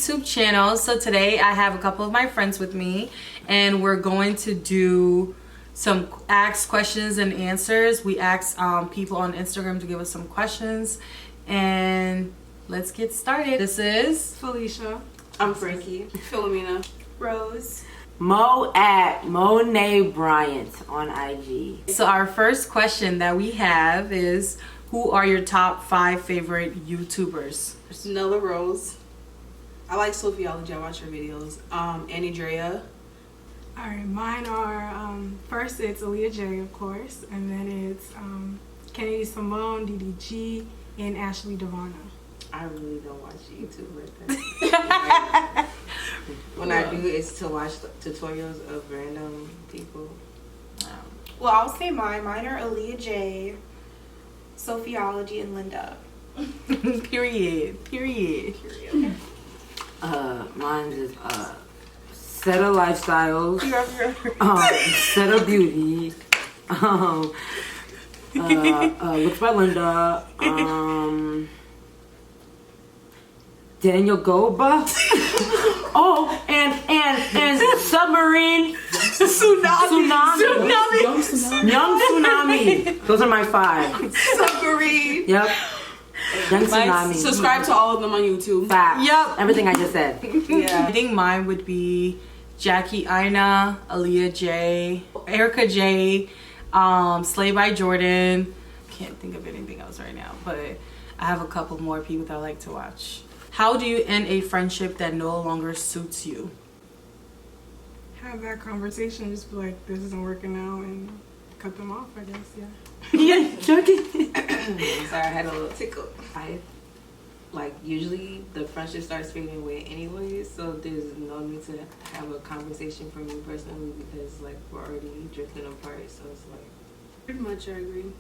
YouTube channel. So today I have a couple of my friends with me and we're going to do some ask questions and answers. We asked people on Instagram to give us some questions and let's get started. This is Felicia. I'm Frankie. Philomena. Rose. Mo at Monet Bryant on IG. So our first question that we have is, who are your top 5 favorite YouTubers? Nella Rose. I like Sophiology. I watch her videos. Annie Drea. Alright, mine are first it's Aaliyah J, of course, and then it's Kennedy Simone, DDG, and Ashley Devonna. I really don't watch YouTube like that. When I do, it's to watch tutorials of random people. Well, I'll say mine. Mine are Aaliyah J, Sophiology, and Linda. Period. Mine is Set of Lifestyles, Set of Beauty, Looks by Linda, Daniel Goba. Oh, and Submarine Young Tsunami. Those are my 5. Submarine. Yep. Young Tsunami. Subscribe to all of them on YouTube. Facts. Yep. Everything I just said. Yeah. I think mine would be Jackie Aina, Aaliyah J, Erica J, Slay by Jordan. Can't think of anything else right now, but I have a couple more people that I like to watch. How do you end a friendship that no longer suits you? Have that conversation, just be like, this isn't working out, and cut them off, I guess, yeah. Yeah, joking. Sorry, I had a little tickle. Usually the friendship starts fading away anyways, so there's no need to have a conversation for me personally because we're already drifting apart, so it's Pretty much, I agree.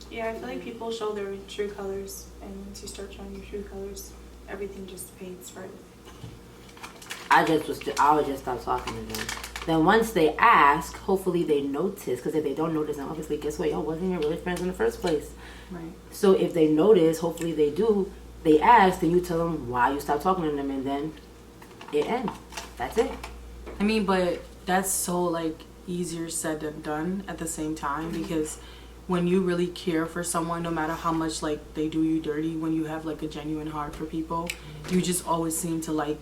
Yeah, I feel like people show their true colors, and once you start showing your true colors, everything just fades right. I would just stop talking to them. Then once they ask, hopefully they notice, because if they don't notice, then obviously guess what, y'all wasn't even really friends in the first place. Right. So if they notice, hopefully they do, they ask, then you tell them why you stopped talking to them, and then it ends. That's it. I mean, but that's so easier said than done at the same time, because when you really care for someone, no matter how much they do you dirty, when you have a genuine heart for people, you just always seem to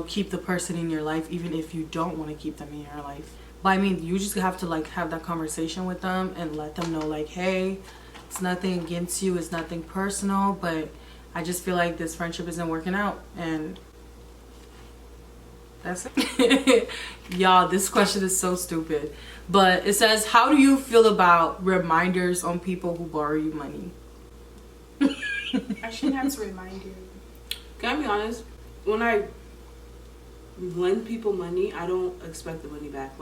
keep the person in your life even if you don't want to keep them in your life. But I mean, you just have to have that conversation with them and let them know hey, it's nothing against you, it's nothing personal, but I just feel like this friendship isn't working out, and that's it. Y'all, this question is so stupid, but it says, how do you feel about reminders on people who borrow you money? I shouldn't have to remind you. Can I be honest? When I lend people money, I don't expect the money back.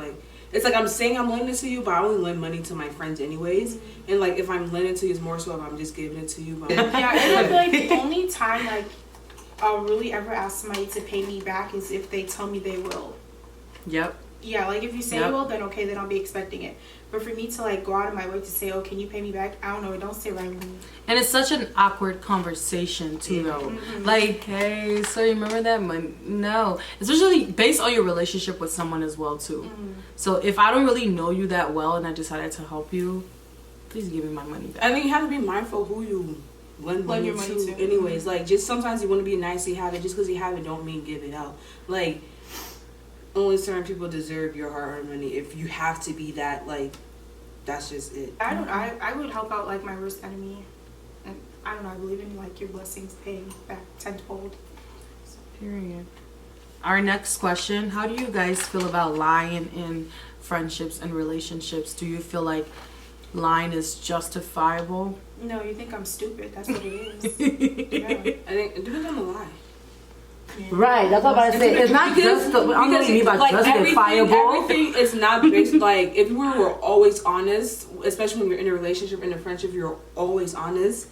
It's I'm saying I'm lending it to you, but I only lend money to my friends anyways. And if I'm lending to you, it's more so if I'm just giving it to you. But Yeah, and I feel like the only time I'll really ever ask somebody to pay me back is if they tell me they will. Yep. Yeah, if you say you will, then okay, then I'll be expecting it. But for me to go out of my way to say, oh, can you pay me back? I don't know, it don't sit right with me. And it's such an awkward conversation too, though. Mm-hmm. Hey, so you remember that money? No. Especially based on your relationship with someone as well too. Mm-hmm. So if I don't really know you that well and I decided to help you, please give me my money back. I think you have to be mindful of who you lend money your money to. Anyways, just sometimes you want to be nice, you have it. Just because you have it don't mean give it out. Only certain people deserve your hard-earned money. If you have to be that, that's just it. I would help out my worst enemy, and I don't know, I believe in your blessings paying back tenfold. Period. Our next question, how do you guys feel about lying in friendships and relationships? Do you feel like lying is justifiable? No, you think I'm stupid, that's what it is. Yeah. I think it depends on the lie. Yeah. Right, that's what I'm about to say. It's not just, I don't know what you mean by justifiable. Everything is not based, if we were always honest, especially when you're in a relationship, in a friendship, you're always honest.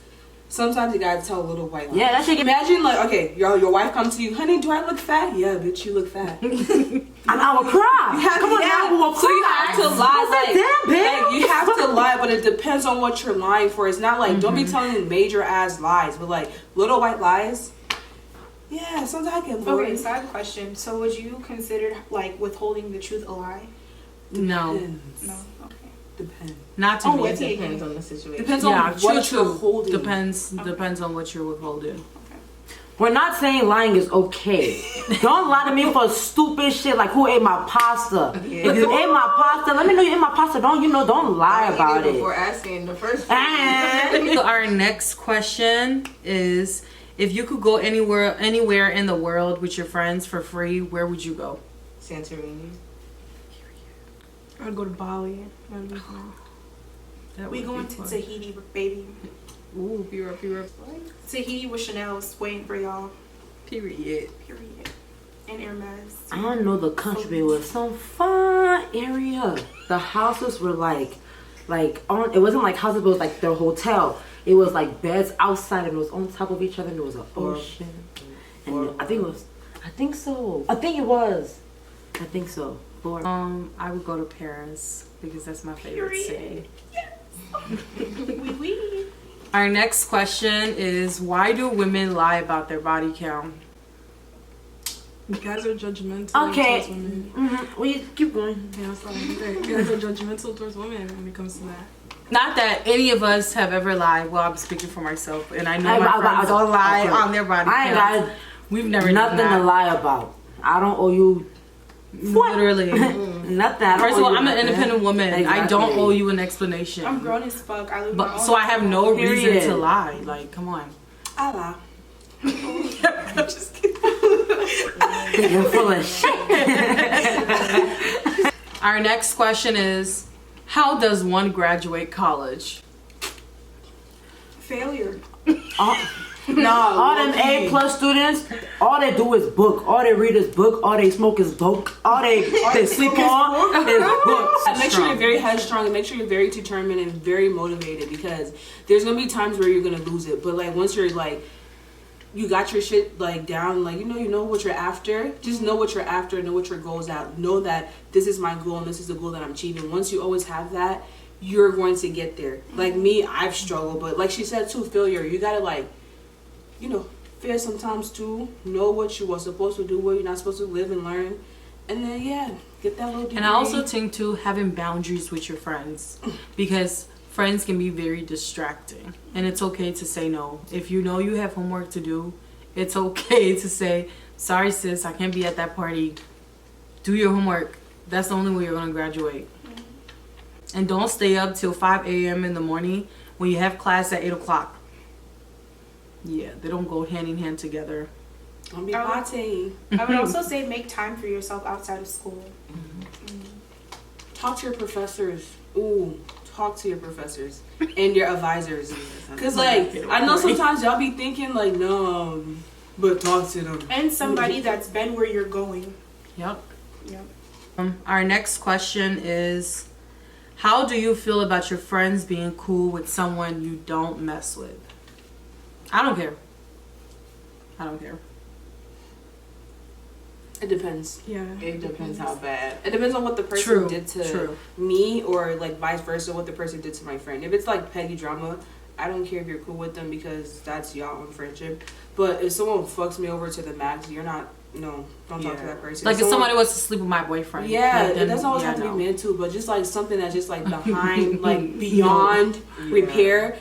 Sometimes you gotta tell a little white lie. Yeah, that shit. Imagine okay, your wife comes to you, honey, do I look fat? Yeah, bitch, you look fat. And I will cry. Come on, now, I will so you have to lie. Damn, bitch. You have to lie, but it depends on what you're lying for. It's not don't be telling major ass lies, but little white lies. Yeah, sometimes I get bored. Okay, so I have a question. So would you consider like withholding the truth a lie? No, Depends. No. Okay. Depends. not to Oh, me. what's It it depends again? on the situation. Depends yeah, on what true, you're true. holding. Depends on what you're withholding. We're not saying lying is okay. Don't lie to me for stupid shit like who ate my pasta. If you ate my pasta, let me know you ate my pasta. Don't lie about it. Before asking the first And So our next question is: if you could go anywhere in the world with your friends for free, where would you go? Santorini. I'd go to Bali. That'd be fun. That We would going be to fun. Tahiti, baby. Ooh, Europe. Tahiti with Chanel's waiting for y'all. Period. Period. And Hermes. I don't know the country, but it was some fun area. The houses were like on. It wasn't like houses, but it was like their hotel. It was like beds outside, and it was on top of each other, and there was an ocean. And I think so. I think it was. I think so. I would go to Paris because that's my favorite city. Oui. Our next question is: why do women lie about their body count? You guys are judgmental Okay. towards women. We keep going. Yeah, so you guys are judgmental towards women when it comes to that. Not that any of us have ever lied. Well, I'm speaking for myself, and I know I- my I- friends I- don't lie okay. on their body I ain't count. got We've never nothing done to that. lie about. I don't owe you Literally. nothing. I don't First of owe all, you I'm an nothing. independent woman. I don't Exactly. owe you an explanation. I'm grown as fuck. I live my But own so I have no reason to Period. lie. Like, come on. I lie. You're full of shit. Our next question is: how does one graduate college? failure. All them A+ students, all they do is book. All they read is book. All they smoke is book. All they sleep on is books. Make sure you're very headstrong and make sure you're very determined and very motivated, because there's gonna be times where you're gonna lose it. But like once you're like, you got your shit like down, like you know what you're after. Just know what you're after. Know what your goals out. Know that this is my goal and this is the goal that I'm achieving. Once you always have that, you're going to get there. Like me, I've struggled, but like she said too, failure. You gotta like, fail sometimes too. Know what you were supposed to do, what you're not supposed to live and learn, and then get that little degree. And I also think too, having boundaries with your friends, because friends can be very distracting, and it's okay to say no. If you know you have homework to do, it's okay to say, sorry sis, I can't be at that party. Do your homework. That's the only way you're going to graduate. And don't stay up till 5 a.m. in the morning when you have class at 8 o'clock. Yeah, they don't go hand in hand together. Don't be partying. I would also say make time for yourself outside of school. Talk to your professors. Ooh, talk to your professors and your advisors. Cause like I know sometimes y'all be thinking like no, but talk to them. And somebody that's been where you're going. Yep. Yep. Our next question is: how do you feel about your friends being cool with someone you don't mess with? I don't care. It depends. Yeah. It depends how bad. It depends on what the person True, did to true. me, or like vice versa, what the person did to my friend. If it's like petty drama, I don't care if you're cool with them because that's y'all own friendship. But if someone fucks me over to the max, you're not. No, don't talk to that person. Like if somebody was to sleep with my boyfriend. Yeah, like, it doesn't always have to no. be men too, but just like something that's just like behind, like beyond repair.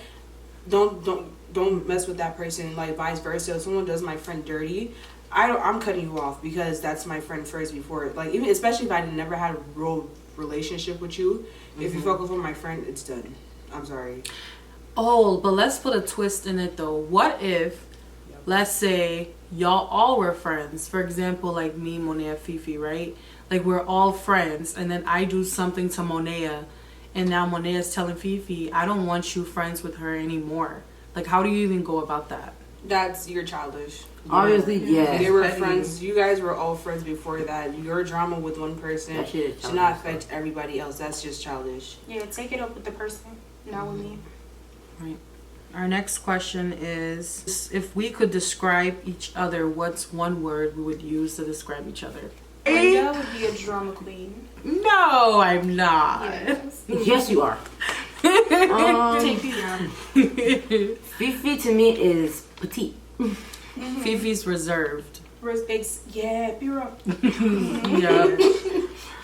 Don't mess with that person. Like vice versa, if someone does my friend dirty, I'm cutting you off because that's my friend first before. Like even especially if I never had a real relationship with you, if you fuck with my friend, it's done. I'm sorry. Oh, but let's put a twist in it though. What if, let's say, y'all all were friends? For example, like me, Monea, Fifi, right? Like we're all friends, and then I do something to Monea, and now Monea's telling Fifi, I don't want you friends with her anymore. Like, how do you even go about that? You're childish. Obviously, yeah. They were friends. You guys were all friends before that. Your drama with one person That shit is should not childish. affect everybody else. That's just childish. Yeah, take it up with the person, not with me. Right. Our next question is: if we could describe each other, what's one word we would use to describe each other? Linda would be a drama queen. No, I'm not. Yes. Yes, you are. Take you down. Fifi to me is petite. Fifi's reserved. Yeah, Bureau. Yeah.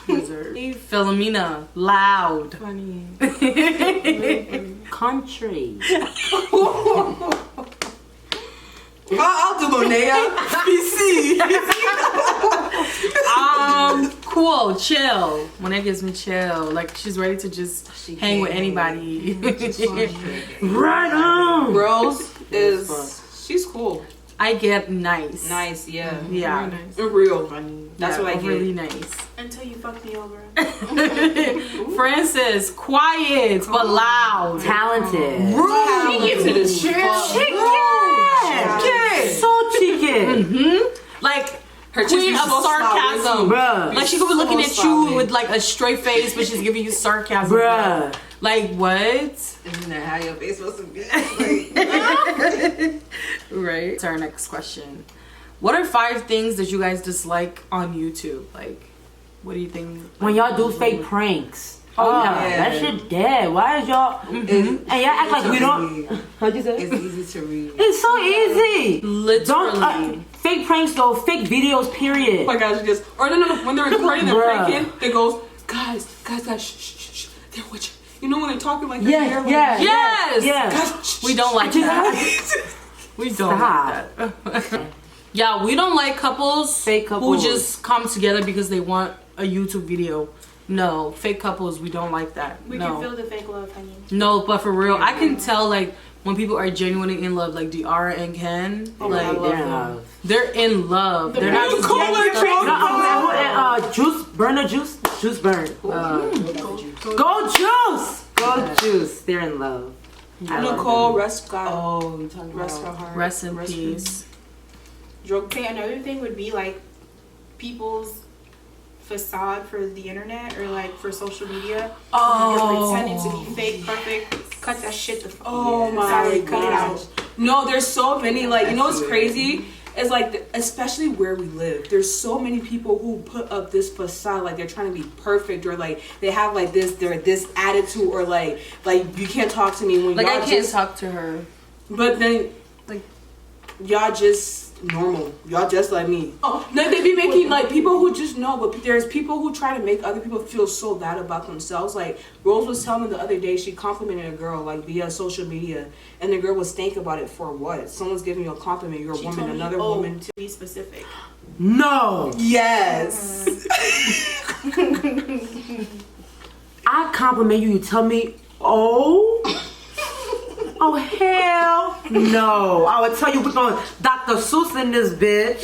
Reserved. Philomena, loud. Funny. Really funny. Country. I'll do Monea. Cool, chill. Monet gives me chill. Like she's ready to just hang with anybody. Right on. Rose is she's cool. I get nice. Nice, yeah. Yeah. Very nice. And real. That's Yeah, what I get. really nice. Until you fuck me over. Francis, quiet but loud. Talented. Rude to the shit. So chicken. Like Her queen cheeks of so sarcasm. Bruh. Like she could be looking at you solid. with like a straight face, but she's giving you sarcasm. Bruh. Like what? Isn't that how your face supposed to be? Like, Right. It's our next question. What are 5 things that you guys dislike on YouTube? Like, what do you think? When y'all do fake pranks. Oh, yeah. yeah. That shit dead. Why is y'all... And y'all act like we don't... What'd you say? it's easy to read. It's so easy. Literally. Don't... fake pranks though. Fake videos, period. Oh my gosh, just or no. When they're recording, they're Bruh. pranking. It goes, guys, shh. They're with you. You know when they're talking like Yeah, they're like, yeah. Yes. Yeah. Guys, shh, We don't like that. We don't Stop. like that. Yeah, we don't like couples, Fake couples. who just come together because they want a YouTube video. No, fake couples, we don't like that. We no. can feel the fake love, honey. No, but for real, I can tell like when people are genuinely in love, like Diara and Ken, Oh, like I love They're in them. love. they're in love. They're not just Call getting it stuck. Juice burner juice burn. Go juice. Go juice. They're in love. I love Nicole, them. rest God, Oh, you talking rest her about? heart. Rest in peace. Okay, another thing would be like people's facade for the internet or like for social media. Oh. You're pretending to be fake, perfect. Cut that shit the fuck. Oh my Sorry, cut it gosh. out. No, there's so many. Like, you know what's crazy? It's like, especially where we live, there's so many people who put up this facade, like they're trying to be perfect, or like they have like this attitude, or like you can't talk to me when Like y'all I can't just, talk to her. but then like y'all just normal, y'all just like me. Oh, like they be making like people who just know, but there's people who try to make other people feel so bad about themselves. Like Rose was telling me the other day, she complimented a girl like via social media, and the girl was thinking about it for what? Someone's giving you a compliment, you're a She woman, told me, another oh, woman. to be specific. No. Yes. I compliment you. You tell me, oh. Oh hell no! I would tell you we're going Dr. Seuss in this bitch.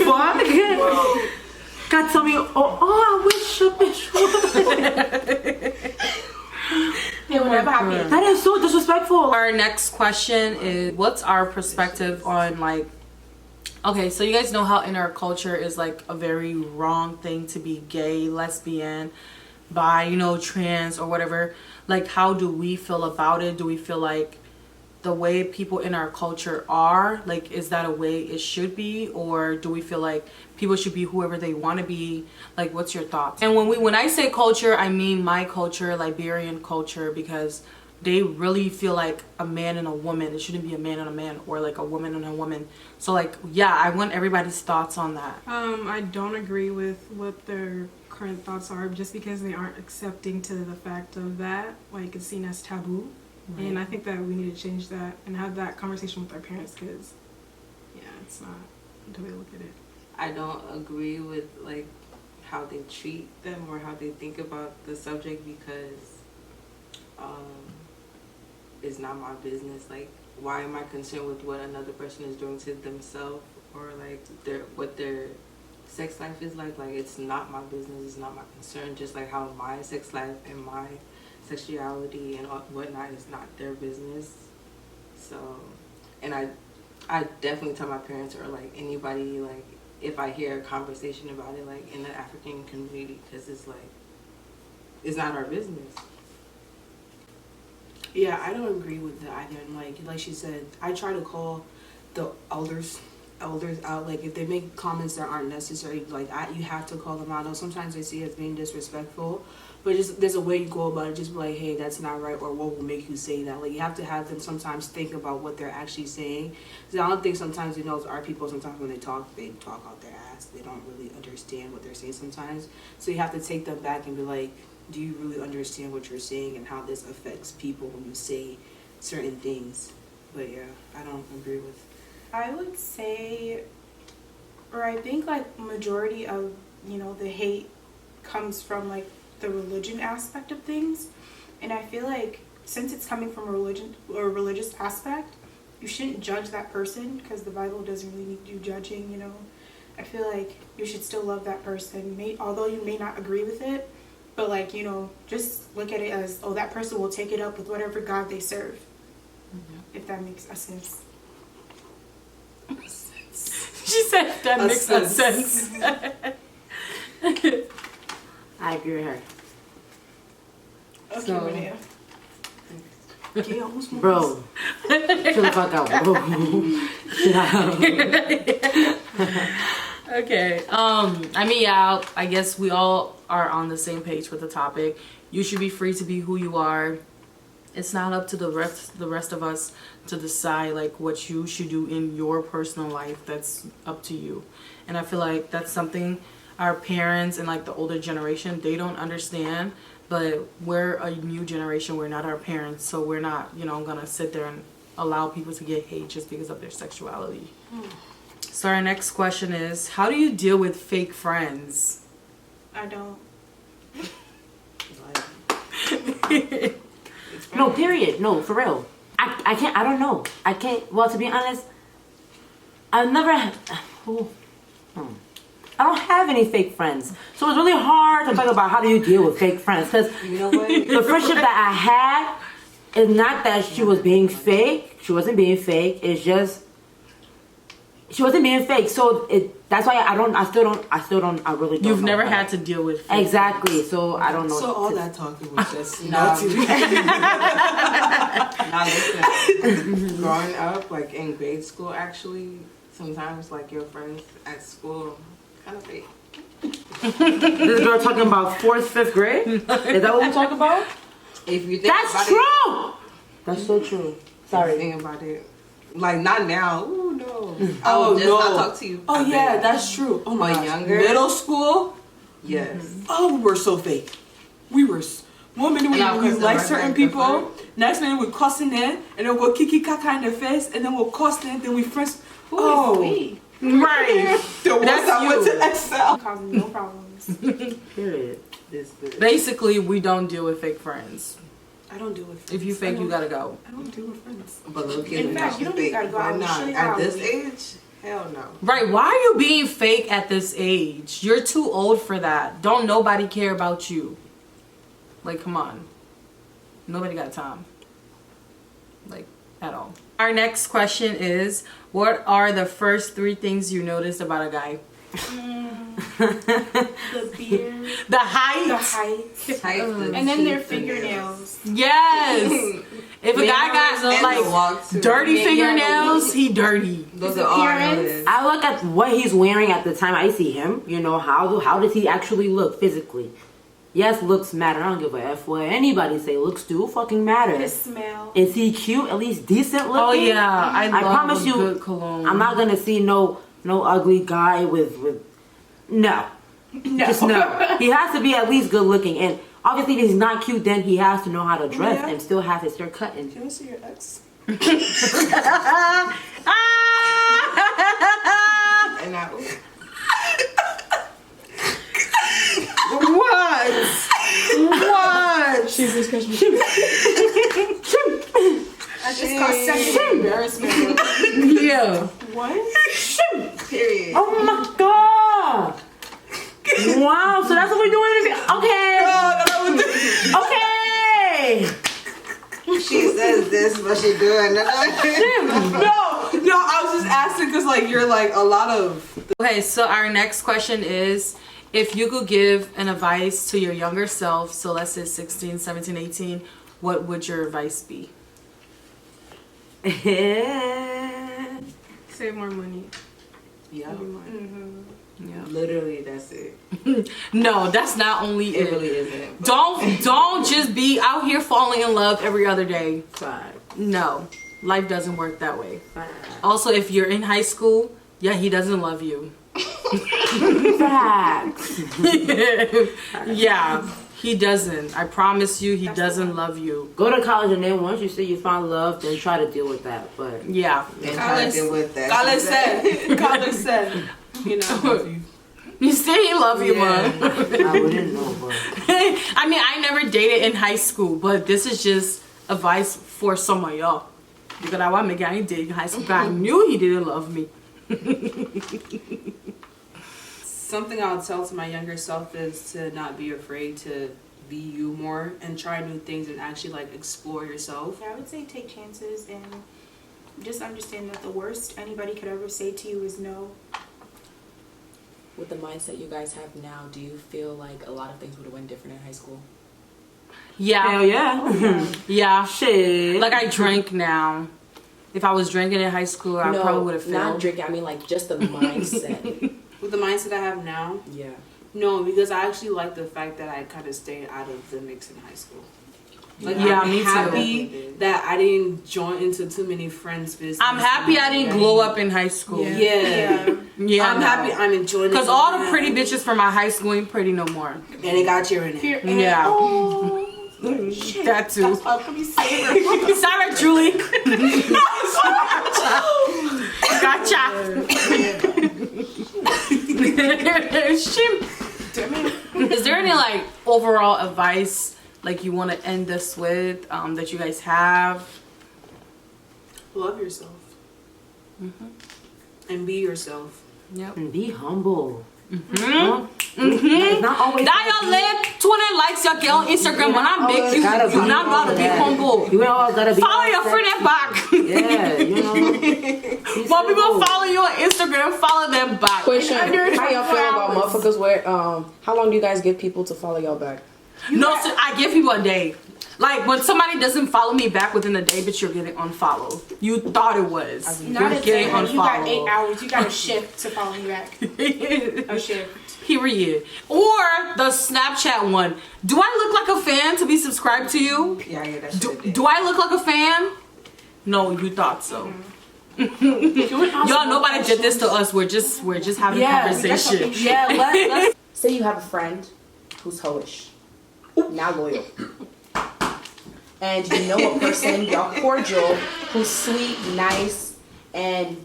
Fuck. God tell me, I wish a bitch would. It would never happen. That is so disrespectful. Our next question is, what's our perspective on like, okay, so you guys know how in our culture is like a very wrong thing to be gay, lesbian, bi, you know, trans or whatever. Like, how do we feel about it? Do we feel like the way people in our culture are, like, is that a way it should be? Or do we feel like people should be whoever they want to be? Like, what's your thoughts? And when I say culture, I mean my culture, Liberian culture, because they really feel like a man and a woman. It shouldn't be a man and a man, or like a woman and a woman. So like, yeah, I want everybody's thoughts on that. I don't agree with what their current thoughts are, just because they aren't accepting to the fact of that. Like, it's seen as taboo. Right. And I think that we need to change that and have that conversation with our parents, because, yeah, it's not the way to look at it. I don't agree with like how they treat them or how they think about the subject, because it's not my business. Like, why am I concerned with what another person is doing to themselves, or like what their sex life is like? Like, it's not my business, it's not my concern. Just like how my sex life and my sexuality and whatnot is not their business. So, and I definitely tell my parents, or like anybody, like if I hear a conversation about it, like in the African community, because it's like, it's not our business. Yeah, I don't agree with that either. And like she said, I try to call the elders out. Like, if they make comments that aren't necessary, like you have to call them out. Sometimes I see it as being disrespectful, But just there's a way you go about it. Just be like, hey, that's not right, or what will make you say that? Like you have to have them sometimes think about what they're actually saying. 'Cause I don't think sometimes our people sometimes when they talk out their ass. They don't really understand what they're saying sometimes. So you have to take them back and be like, do you really understand what you're saying and how this affects people when you say certain things? But yeah, I don't agree with. I would say, or I think like majority of, the hate comes from like the religion aspect of things. And I feel like since it's coming from a religion or religious aspect, you shouldn't judge that person because the Bible doesn't really need you judging, I feel like you should still love that person, although you may not agree with it, but like, just look at it as, oh, that person will take it up with whatever God they serve. If that makes a sense. She said that makes no sense. I agree with her. Okay, So- Renea. Okay, almost Bro, chill the fuck out, bro. Chill out. Okay. I mean, yeah. I guess we all are on the same page with the topic. You should be free to be who you are. It's not up to the rest of us to decide like what you should do in your personal life. That's up to you. And I feel like that's something our parents and like the older generation, they don't understand. But we're a new generation. We're not our parents, so we're not, gonna sit there and allow people to get hate just because of their sexuality. So our next question is, how do you deal with fake friends? I don't. No, period. No, for real. I can't. I don't know. I can't. Well, to be honest, I've never. I don't have any fake friends, so it's really hard to talk about how do you deal with fake friends. Because You know what? the friendship that I had is not that she was being fake. She wasn't being fake. It's just she wasn't being fake. So that's why I really don't. You've know never her. had to deal with fake Exactly. So I don't know. So all that talking was just No. not to Now listen, growing up, like in grade school, actually, sometimes like your friends at school kind of fake. This girl talking about 4th, 5th grade? Is that what we're talking about? If you think That's about true! That's so true. it, Sorry. think about it. Like not now. Ooh no. I Oh, will just no. not talk to you. Oh I yeah, bet. that's true. Oh my But gosh. younger? Middle school. Yes. Oh, we were so fake. We were. One minute And I we was like right certain back people, next minute we're cussing them, and then we'll kiki kaka in their face, and then we'll cuss them, then we friends. Who is Oh. we? Right. The ones That's that went you. to Excel. Causing no problems. Period. Basically, we don't deal with fake friends. I don't deal with friends. If you fake, you gotta go. I don't deal with friends. But little kids In fact, you don't even gotta go out and show you At how this we- age, hell no. Right, why are you being fake at this age? You're too old for that. Don't nobody care about you. Like, come on. Nobody got time. Like, at all. Our next question is, what are the first 3 things you noticed about a guy? The beard, The height. the height, Type the and then their teeth and fingernails. Yes. If a guy got and the like walk too. dirty Yeah, fingernails, he dirty. Those His are all I appearance. noticed. I look at what he's wearing at the time I see him. How does he actually look physically? Yes, looks matter. I don't give a F what anybody say. Looks do fucking matter. His smell. Is he cute? At least decent looking? Oh yeah, I love promise a you, good cologne. I'm not gonna see no ugly guy with no. Just no. He has to be at least good looking, and obviously if he's not cute, then he has to know how to dress Yeah. and still have his hair cut. And Can I see your ex? And I, What? Jesus Christ. I just got second embarrassment. Yeah. What? period. oh my god! Wow, so that's what we're doing. Okay. Okay. She says this, but she doing another. No, I was just asking because like you're like a lot of. Okay, so our next question is, if you could give an advice to your younger self, so let's say 16, 17, 18, what would your advice be? Save more money. Yeah. That'd be mine. Mm-hmm. Yeah. Literally, that's it. No, that's not only It it. really isn't. But Don't just be out here falling in love every other day. Fact. No, life doesn't work that way. Fact. Also, if you're in high school, yeah, he doesn't love you. Facts. Yeah, he doesn't. I promise you, he doesn't love you. Go to college and then once you see you find love, then try to deal with that. But Yeah. and try to deal with that. Khaled said, you know. You say he love you, man. I wouldn't know. But I mean, I never dated in high school, but this is just advice for some of y'all. Because I want to make I ain't dating in high school. 'Cause I knew he didn't love me. Something I'll tell to my younger self is to not be afraid to be you more and try new things and actually like explore yourself. Yeah, I would say take chances and just understand that the worst anybody could ever say to you is no. With the mindset you guys have now, do you feel like a lot of things would have went different in high school? Yeah. hell yeah. Yeah. Shit. Like I drink now. If I was drinking in high school, I probably would have failed. Not drinking. I mean, like just the mindset. With the mindset I have now, Yeah. no, because I actually like the fact that I kind of stayed out of the mix in high school. Like, Yeah, I'm me too. happy that I didn't join into too many friends' business. I'm happy I didn't glow up in high school. Yeah. Yeah. I'm happy I'm enjoying it. Because all the pretty bitches from my high school ain't pretty no more. And it got you in it. Here, and Yeah. shit. That too. That's all can be said. Sorry, Julie. Gotcha. Shit. Is there any like overall advice like you want to end this with that you guys have? Love yourself. And be yourself. Yep. And be humble. Mm-hmm. It's not always. That your live 20 likes your girl on Instagram when I make you. You not gotta be humble. You ain't always gotta be. Follow your friend and back. Yeah, you know. When people follow you on Instagram, follow them back. Question: How y'all feel 24 about hours. motherfuckers? Where how long do you guys give people to follow y'all back? No, so I give people a day. Like when somebody doesn't follow me back within a day, but you're getting unfollowed. You thought it was. Not You're a getting day. You got 8 unfollowed. hours. You got a shift to follow you back. A shift. Period. Or the Snapchat one. Do I look like a fan to be subscribed to you? Yeah, that shit. Do I look like a fan? No, you thought so. Y'all, nobody did this to us. We're just having conversation. Yeah, let's say you have a friend who's hoish, not loyal, and you know a person, y'all cordial, who's sweet, nice, and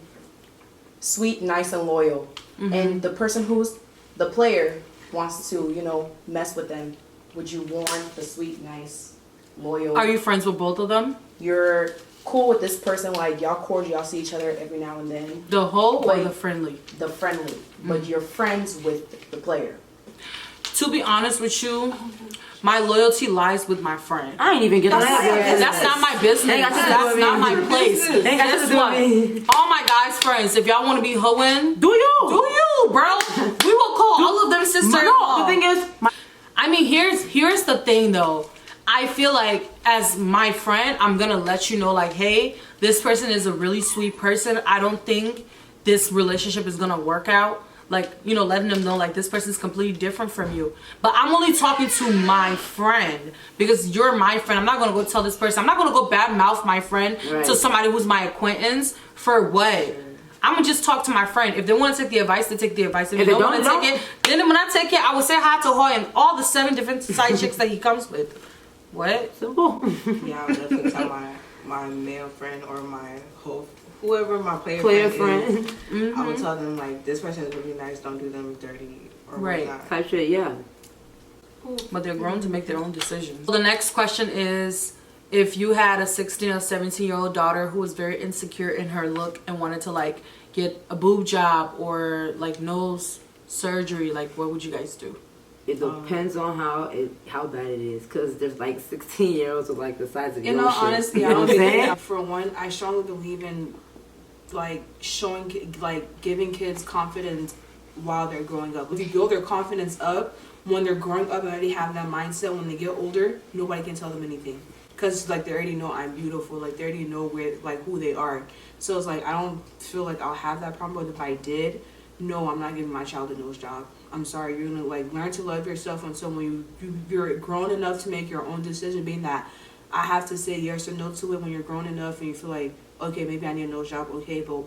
loyal, and the person who's the player wants to, mess with them. Would you warn the sweet, nice, loyal? Are you friends with both of them? You're cool with this person, like y'all cordial, y'all see each other every now and then. The hoe or Wait. the friendly? The friendly, but you're friends with the player. To be honest with you, my loyalty lies with my friend. I ain't even get on that. That's not my business. Ain't got shit to do That's with not me. my place. Ain't got shit to Guess do what? with me. All my guys' friends, if y'all want to be hoeing, Do you? do you, bro? We will call all of them sister. No, the thing is, I mean, here's the thing though. I feel like as my friend, I'm gonna let you know, like, hey, this person is a really sweet person. I don't think this relationship is gonna work out. Like, letting them know, like, this person's completely different from you. But I'm only talking to my friend because you're my friend. I'm not gonna go tell this person. I'm not gonna go bad mouth my friend to somebody who's my acquaintance for what? I'm gonna just talk to my friend. If they want to take the advice, they take the advice. If they don't want to take it, then when I take it, I will say hi to her and all the 7 different side chicks that he comes with. What? simple. Yeah, I would definitely tell my male friend or my whoever my player friend is, I would tell them, like, this person is really nice, don't do them dirty or Right. whatnot. Type shit, yeah. But they're grown to make their own decisions. So the next question is, if you had a 16 or 17-year-old daughter who was very insecure in her look and wanted to, like, get a boob job or, like, nose surgery, like, what would you guys do? It depends on how bad it is, cause there's like 16-year-olds with like the size of In your all shit. honesty, You I know don't what I'm think saying? for one, I strongly believe in like giving kids confidence while they're growing up. If you build their confidence up when they're growing up and already have that mindset, when they get older, nobody can tell them anything. Cause like they already know I'm beautiful, like they already know who they are. So it's like I don't feel like I'll have that problem, but if I did, no, I'm not giving my child a nose job. I'm sorry, you're gonna like learn to love yourself until when you're grown enough to make your own decision, being that I have to say yes or no to it when you're grown enough and you feel like, okay, maybe I need a nose job, okay, but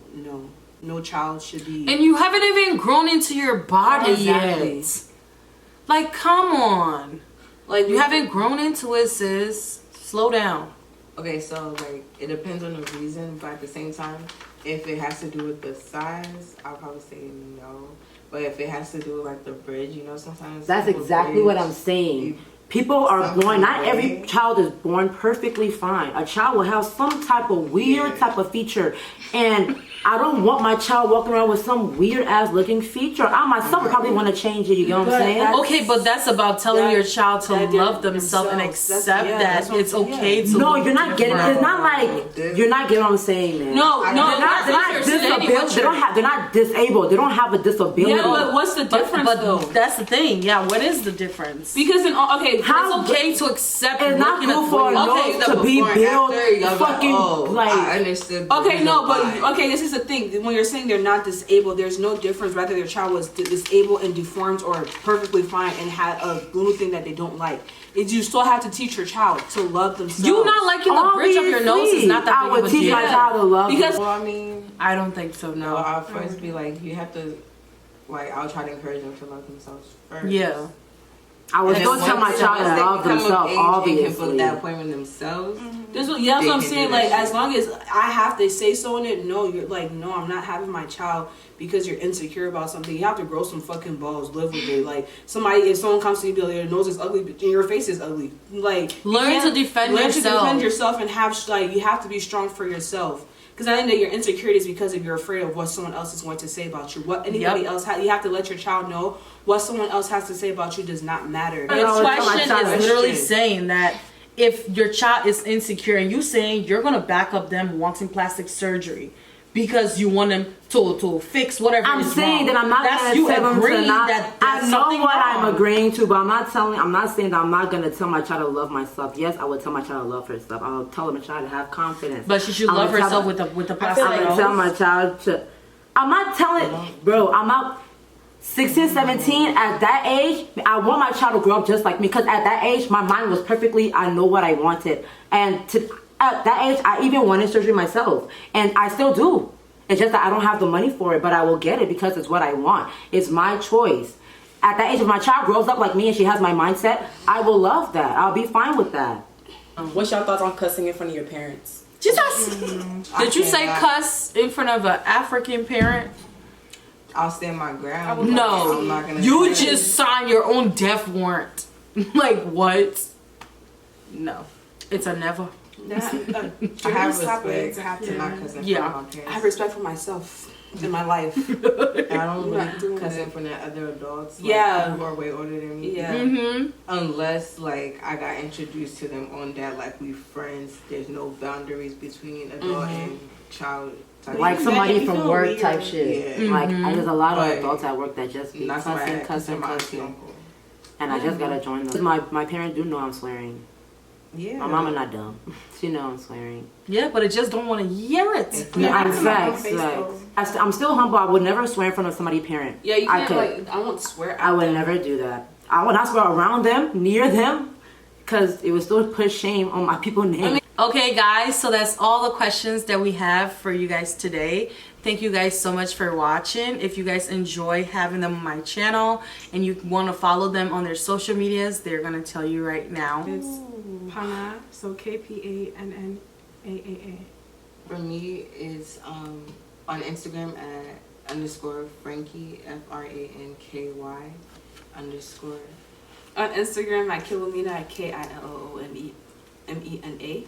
no child should be. And you haven't even grown into your body Exactly. yet. Like, come on. Like You haven't grown into it, sis. Slow down. Okay, so like it depends on the reason, but at the same time, if it has to do with the size, I'll probably say no. But if it has to do with like the bridge, you know, sometimes That's people exactly what bridge, I'm saying. you- People are Something born, not way. every child is born perfectly fine. A child will have some type of weird type of feature. And I don't want my child walking around with some weird ass looking feature. I myself would probably want to change it, you know what I'm saying? Okay, but that's about telling your child to that they're love themselves and themselves. accept That's- yeah, that that's what it's I'm saying, okay to No, look you're not getting different. it's not like you're not getting what I'm saying, man. No, They're not disabled. They're not disabled. They don't have a disability. yeah, but what's the difference But though? that's the thing. Yeah, what is the difference? Because okay, How- It's okay to accept It's not looking good at for a okay, nose to be before and built after, y'all go, fucking oh, like. I understood. Okay, no, but why. okay, this is the thing. When you're saying they're not disabled, there's no difference whether their child was disabled and deformed or perfectly fine and had a little thing that they don't like. Is you still have to teach your child to love themselves. You not liking the bridge of your nose is not that I big would of a teach deal. my child to love Because- them. Well, I mean, I don't think so. no, No. I'll first be like, you have to, like, I'll try to encourage them to love themselves first. Yeah. I would And still then tell my once child to they love become of themselves, age and can obviously. put that appointment themselves. That's what They I'm can saying. do Like, that as shit. long as I have to say so in it, no, you're like, no, I'm not having my child because you're insecure about something. You have to grow some fucking balls, live with it. Like, if someone comes to you and be like, your nose is ugly, but your face is ugly. Like, you Learn can't- to defend learn yourself. to defend yourself and you have to be strong for yourself. Because I think that your insecurity is because of you're afraid of what someone else is going to say about you. What anybody else you have to let your child know what someone else has to say about you does not matter. I The always tell my question child is literally question. saying that if your child is insecure and you saying you're gonna back up them wanting plastic surgery because you want them to fix whatever I'm is saying wrong. that I'm not That's gonna you tell them to agreeing not. that I there's know something what wrong. I'm agreeing to, but I'm not saying that I'm not gonna tell my child to love myself. Yes, I would tell my child to love herself. I'll tell my child to have confidence. But she should I'm love gonna tell herself her- with the I'm plastic gonna tell my nose. child to. I'm not telling, bro. I'm not 16, 17. At that age, I want my child to grow up just like me. Because at that age, my mind was perfectly. I know what I wanted, and at that age, I even wanted surgery myself, and I still do. It's just that I don't have the money for it, but I will get it because it's what I want. It's my choice. At that age, if my child grows up like me and she has my mindset, I will love that. I'll be fine with that. What's your thoughts on cussing in front of your parents? Jesus, did you say cannot. cuss in front of an African parent? I'll stand my ground. No, I'm not gonna you do it. just signed your own death warrant. Like what? No, it's a never. I have respect to my cousin. Yeah. My I parents. have respect for myself in my life. And I don't not really doing cuss it. in front of other adults. Like, Yeah. who are way older than me. Yeah. Mm-hmm. Unless like I got introduced to them on that, like we friends. There's no boundaries between adult and child. Type Like of- somebody you from feel work weird. type shit. Yeah. Like there's a lot of But adults at work that just be Not somebody cussing, I cussing, consider my cussing. uncle. And I just gotta join them. My parents do know I'm swearing. Yeah. My mama not dumb. She know I'm swearing. Yeah, but I just don't want to hear it. No, I'm that's my own facts. face, though. I'm still humble. I would never swear in front of somebody's parent. Yeah, you I can't could. like. I won't swear. At I would them. never do that. I would not swear around them, near them, because it would still put shame on my people's name. Okay, guys, so that's all the questions that we have for you guys today. Thank you guys so much for watching. If you guys enjoy having them on my channel and you want to follow them on their social medias, they're going to tell you right now. It's Pana, so KPANNAAA. For me, is on Instagram at _Frankie FRANKY _ On Instagram at Kilomena at KILOOMEMENA.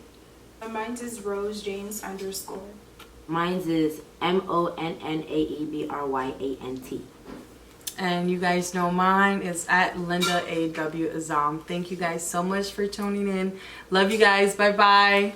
Mine's is Rose James _ Mine's is MONNAEBRYANT. And you guys know mine is at Linda AW Azam. Thank you guys so much for tuning in. Love you guys. Bye bye.